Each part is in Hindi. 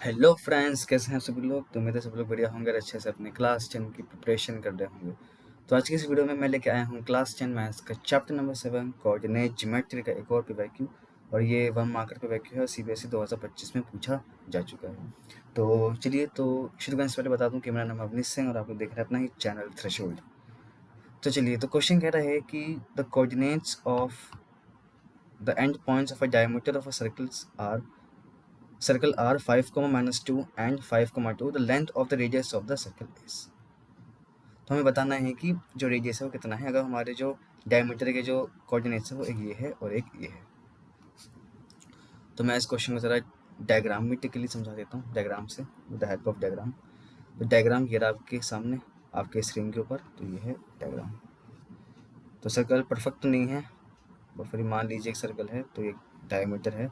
हेलो फ्रेंड्स, कैसे हैं सभी लोग। तो उम्मीद है सभी लोग बढ़िया होंगे और अच्छे से अपने क्लास 10 की प्रिपरेशन कर रहे होंगे। तो आज की इस वीडियो में मैं लेके आया हूँ क्लास 10 मैथ्स का चैप्टर नंबर 7 कोऑर्डिनेट ज्योमेट्री का एक और पीवाईक्यू। और ये 1 मार्कर पीवाईक्यू है, सीबीएसई 2025 में पूछा जा चुका है। तो चलिए तो शुरू करने से पहले बता दूँ कि मेरा नाम अवनीश सिंह और आप लोग देख रहे हैं अपना ही चैनल थ्रेशोल्ड। तो चलिए, तो क्वेश्चन कह रहा है कि the coordinates of the end points of a diameter of a circle are 5, -2 and 5, 2. The length of the radius of the circle is. तो हमें बताना है कि जो रेडियस है वो कितना है। अगर हमारे जो डायमीटर के जो कोऑर्डिनेट्स है वो एक ये है और एक ये है। तो मैं इस क्वेश्चन को ज़रा डायग्रामेटिकली समझा देता हूँ, डायग्राम से, with the help of diagram. तो डायग्राम ये रहा आपके सामने, आपके स्क्रीन के ऊपर। तो ये है डायग्राम। तो सर्कल परफेक्ट तो नहीं है, और फिर मान लीजिए एक सर्कल है, तो ये डायमीटर है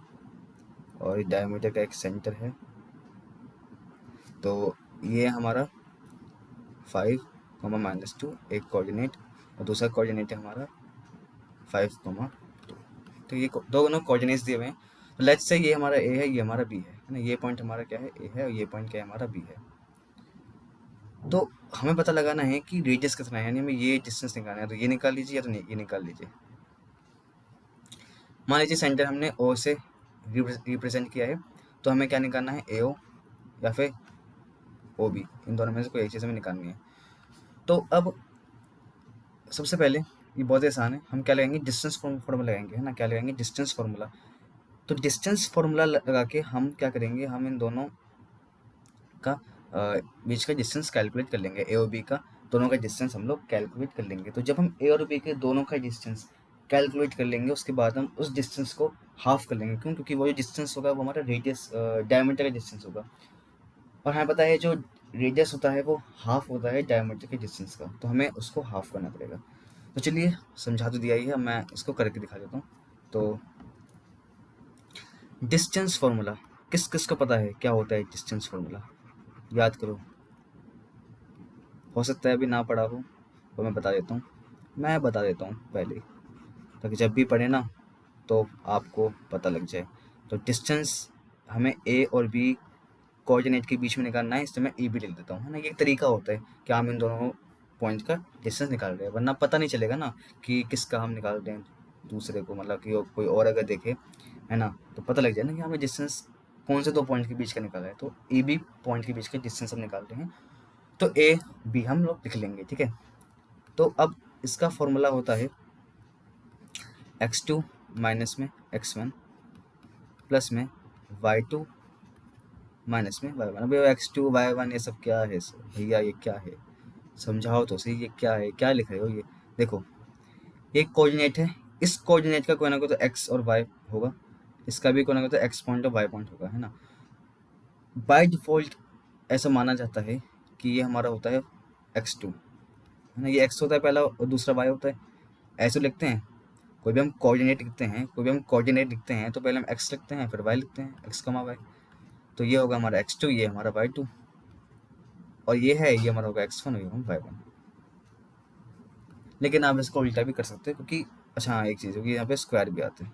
और डायमीटर का एक सेंटर है। तो ये हमारा 5, -2 एक कोऑर्डिनेट, और दूसरा कोऑर्डिनेट है हमारा 5, 2। तो ये दोनों कोऑर्डिनेट्स दिए हुए हैं। तो लेट्स से ये हमारा ए है, ये हमारा बी है ना। ये पॉइंट हमारा क्या है, ए है, और ये पॉइंट क्या है, हमारा बी है। तो हमें पता लगाना है कि रेडियस कितना है, यानी हमें ये डिस्टेंस निकालना है। तो ये निकाल लीजिए या तो ये निकाल लीजिए। मान लीजिए सेंटर हमने ओ से रिप्रेजेंट किया है, तो हमें क्या निकालना है, ए ओ या फिर ओ बी, इन दोनों में से कोई एक चीज़ हमें निकालनी है। तो अब सबसे पहले ये बहुत आसान है, हम क्या लगाएंगे, डिस्टेंस फॉर्मूला लगाएंगे, है ना। क्या लगाएंगे, डिस्टेंस फॉर्मूला। तो डिस्टेंस फॉर्मूला लगा के हम क्या करेंगे, हम इन दोनों का बीच का डिस्टेंस कैलकुलेट कर लेंगे। ए और बी का दोनों का डिस्टेंस हम लोग कैलकुलेट कर लेंगे। तो जब हम ए और बी के दोनों का डिस्टेंस कैलकुलेट कर लेंगे, उसके बाद हम उस डिस्टेंस को हाफ कर लेंगे। क्यों? क्योंकि वो जो डिस्टेंस होगा वो हमारा रेडियस डायमीटर का डिस्टेंस होगा, और हमें पता है जो रेडियस होता है वो हाफ होता है डायमीटर के डिस्टेंस का। तो हमें उसको हाफ करना पड़ेगा। तो चलिए, समझा तो दिया ही है, मैं इसको करके दिखा देता हूँ। तो डिस्टेंस फॉर्मूला किस किस को पता है क्या होता है डिस्टेंस फॉर्मूला, याद करो। हो सकता है अभी ना पढ़ा हो, तो मैं बता देता हूँ। पहले, ताकि जब भी पढ़े ना तो आपको पता लग जाए। तो डिस्टेंस हमें ए और बी कोऑर्डिनेट के बीच में निकालना है, इससे मैं ई भी लिख देता हूँ, है ना। ये एक तरीका होता है कि हम इन दोनों पॉइंट का डिस्टेंस निकाल रहे हैं, वरना पता नहीं चलेगा ना कि किसका हम निकाल रहे हैं दूसरे को, मतलब कि कोई और अगर देखे, है ना, तो पता लग जाए ना कि हमें डिस्टेंस कौन से दो पॉइंट के बीच का निकाला है। तो ए बी पॉइंट के बीच का डिस्टेंस हम निकाल रहे हैं, तो ए बी हम लोग लिख लेंगे, ठीक है। तो अब इसका फॉर्मूला होता है x2 माइनस में x1 प्लस में y2 माइनस में y1। अभी x2 y1 ये सब क्या है भैया, ये क्या है, समझाओ तो सही, ये क्या है, क्या लिख रहे हो। ये देखो, ये कोऑर्डिनेट है, इस कोऑर्डिनेट का कोई ना कोई तो x और y होगा, इसका भी कोई ना कोई तो x पॉइंट और y पॉइंट होगा, है ना। बाय डिफ़ॉल्ट ऐसा माना जाता है कि ये हमारा होता है x2, है ना। ये x होता है पहला और दूसरा y होता है। ऐसे लिखते हैं, कोई भी हम कोऑर्डिनेट लिखते हैं तो पहले हम x लिखते हैं, फिर y लिखते हैं, x, y। तो ये होगा हमारा x2, ये हमारा y2, और ये हमारा होगा x1 और ये होगा y1। लेकिन आप इसको उल्टा भी कर सकते हैं, क्योंकि अच्छा हाँ, एक चीज़ होगी, यहाँ पे स्क्वायर भी आते हैं,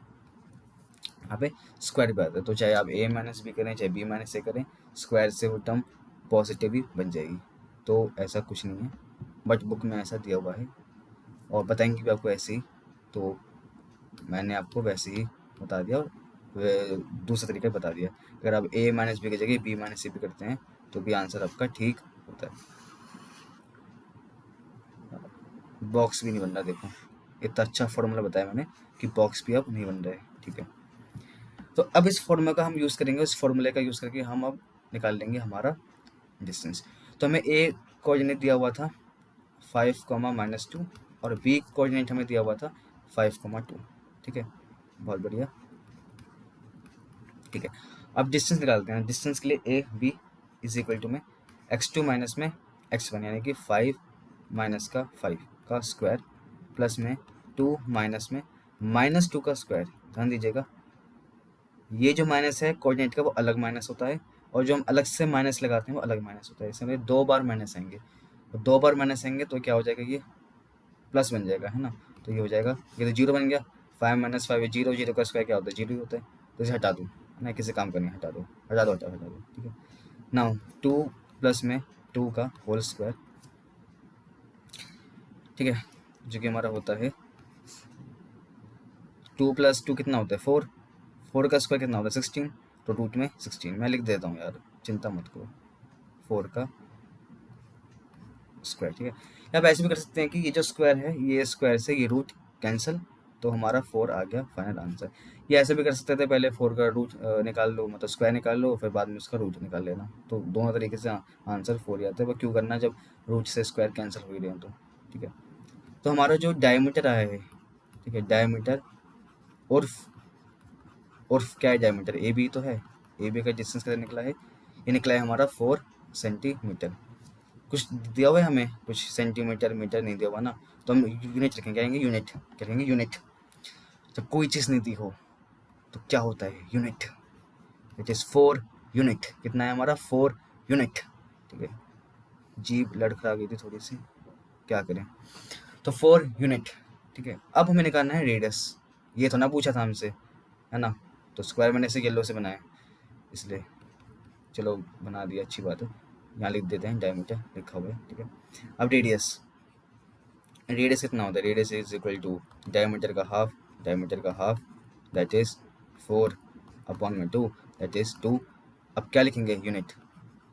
तो चाहे आप a माइनस बी करें, चाहे b माइनस a करें, स्क्वायर से वो टर्म पॉजिटिव ही बन जाएगी। तो ऐसा कुछ नहीं है, बट बुक में ऐसा दिया हुआ है, और बताएंगे भी आपको ऐसे ही। तो मैंने आपको वैसे ही बता दिया, और दूसरा तरीका बता दिया। अगर आप a माइनस बी की जगह b माइनस c भी करते हैं तो भी आंसर आपका ठीक होता है। बॉक्स भी नहीं बन रहा, देखो इतना अच्छा फॉर्मूला बताया मैंने कि बॉक्स भी अब नहीं बन रहा है, ठीक है। तो अब इस फॉर्मूला का हम यूज़ करेंगे, इस फॉर्मूले का यूज़ करके हम अब निकाल लेंगे हमारा डिस्टेंस। तो हमें ए कोऑर्डिनेट दिया हुआ था 5, -2, और बी कोऑर्डिनेट हमें दिया हुआ था 5, 2, ठीक है। बहुत बढ़िया, ठीक है। अब डिस्टेंस निकालते हैं। डिस्टेंस के लिए A B is equal to में x2 माइनस में x1, यानी कि 5 माइनस का 5 का स्क्वायर प्लस में 2 माइनस में -2 का स्क्वायर। ध्यान दीजिएगा, ये जो माइनस है कोऑर्डिनेट का वो अलग माइनस होता है, और जो हम अलग से माइनस लगाते हैं वो अलग माइनस होता है। इसमें 2 बार माइनस आएंगे, तो 2 बार माइनस आएंगे तो क्या हो जाएगा, ये प्लस बन जाएगा, है ना। तो ये हो जाएगा, ये तो जीरो बन गया। 5 - 5 0, 0 का स्क्वायर क्या होता है, जीरो ही होता है। तो इसे हटा दूँ, ना, किसी काम का नहीं, हटा दो हटा दो हटा दो, ठीक है। नाउ 2 प्लस में 2 का होल स्क्वायर, ठीक है, जो कि हमारा होता है 2 प्लस 2 कितना होता है 4, 4 का स्क्वायर कितना होता है 16, तो रूट में 16 मैं लिख देता हूँ यार, चिंता मत करो, 4 का स्क्वायर, ठीक है। या आप ऐसे भी कर सकते हैं कि ये जो स्क्वायर है ये स्क्वायर से ये रूट कैंसिल, तो हमारा 4 आ गया फाइनल आंसर। ये ऐसे भी कर सकते थे, पहले 4 का रूट निकाल लो, मतलब स्क्वायर निकाल लो, फिर बाद में उसका रूट निकाल लेना, तो दोनों तरीके से आंसर 4 ही आता है। वो क्यों करना जब रूट से स्क्वायर कैंसिल हो ही रहे हैं तो, ठीक है। तो हमारा जो डायमीटर आया है, ठीक है, डायमीटर और क्या है, डायमीटर ए बी तो है, ए बी का डिस्टेंस कितना निकला है, ये निकला है हमारा 4 सेंटीमीटर। कुछ दिया हुआ है हमें, कुछ सेंटीमीटर मीटर नहीं दिया हुआ ना, तो हम यूनिट रखेंगे, कहेंगे यूनिट, कहेंगे यूनिट। जब कोई चीज़ नहीं दी हो तो क्या होता है, यूनिट, इट इज़ 4 यूनिट। कितना है हमारा 4 यूनिट, ठीक है। जीभ लड़खड़ा गई थी थोड़ी सी, क्या करें, तो 4 यूनिट, ठीक है। अब हमें निकालना है रेडियस, ये तो ना पूछा था हमसे, है ना, तो स्क्वायर मैंने इसे येलो से बनाया, इसलिए चलो बना दिया, अच्छी बात है। यहाँ लिख देते हैं डायमीटर लिखा हुआ है, ठीक है। अब रेडियस, रेडियस कितना होता है, radius is equal to diameter का हाफ, डायमीटर का हाफ दैट इज 4 अपॉन में 2 दैट इज 2। अब क्या लिखेंगे, यूनिट,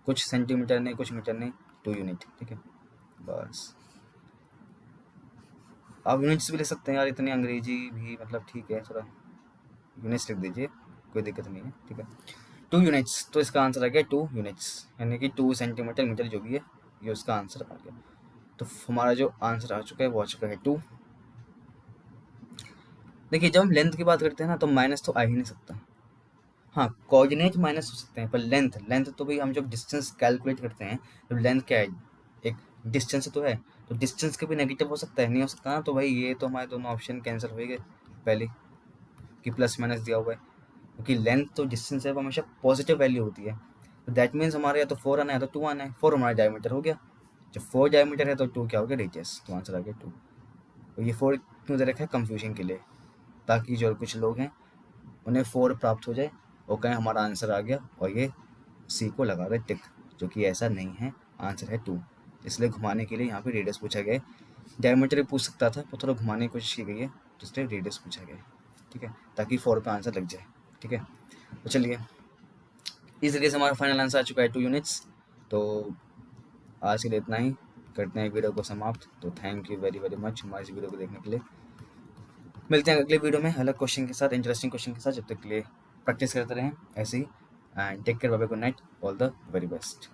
कुछ सेंटीमीटर नहीं कुछ मीटर नहीं, 2 यूनिट, ठीक है। बस आप यूनिट्स भी लिख सकते हैं यार, इतनी अंग्रेजी भी मतलब ठीक है, थोड़ा यूनिट्स लिख दीजिए, कोई दिक्कत नहीं है, ठीक है। 2 यूनिट्स, तो इसका आंसर आ गया 2 यूनिट्स, यानी कि 2 सेंटीमीटर मीटर जो भी है, ये उसका आंसर आ गया। तो हमारा जो आंसर आ चुका है वो आ चुका है 2। देखिए जब हम लेंथ की बात करते हैं ना, तो माइनस तो आ ही नहीं सकता। हाँ, कोऑर्डिनेट माइनस हो सकते हैं, पर लेंथ, लेंथ तो भाई हम जब डिस्टेंस कैलकुलेट करते हैं तो लेंथ क्या है, एक डिस्टेंस तो है, तो डिस्टेंस के भी नेगेटिव हो सकता है, नहीं हो सकता ना, तो भाई ये तो हमारे दोनों ऑप्शन कैंसिल हो गए पहले, कि प्लस माइनस दिया हुआ है, क्योंकि लेंथ तो डिस्टेंस है वो हमेशा पॉजिटिव वैल्यू होती है, तो दैट मीन्स हमारे या तो 4 आना है तो 2 आना है, 4 हमारा डायमीटर हो गया, जब 4 डायमीटर है तो 2 क्या हो गया, रेडियस, तो आंसर आ गया 2। तो ये 4 क्यों दे रखा है, कंफ्यूजन के लिए, ताकि जो कुछ लोग हैं उन्हें 4 प्राप्त हो जाए और कहें हमारा आंसर आ गया, और ये सी को लगा रहे टिक, जो कि ऐसा नहीं है, आंसर है 2। इसलिए घुमाने के लिए यहाँ पे रेडियस पूछा गया है, डायमीटर भी पूछ सकता था पर थोड़ा घुमाने की कोशिश की गई है, तो इसलिए रेडियस पूछा गया है, ठीक है, ताकि 4 पे आंसर लग जाए, ठीक है। तो चलिए इस तरीके से हमारा फाइनल आंसर आ चुका है 2 यूनिट्स। तो आज के लिए इतना ही, करते हैं वीडियो को समाप्त। तो thank you very very much हमारे इस वीडियो को देखने के लिए। मिलते हैं अगले वीडियो में अलग क्वेश्चन के साथ, इंटरेस्टिंग क्वेश्चन के साथ। जब तक के लिए प्रैक्टिस करते रहें ऐसे ही, and take care, bye bye, good night, all the very best.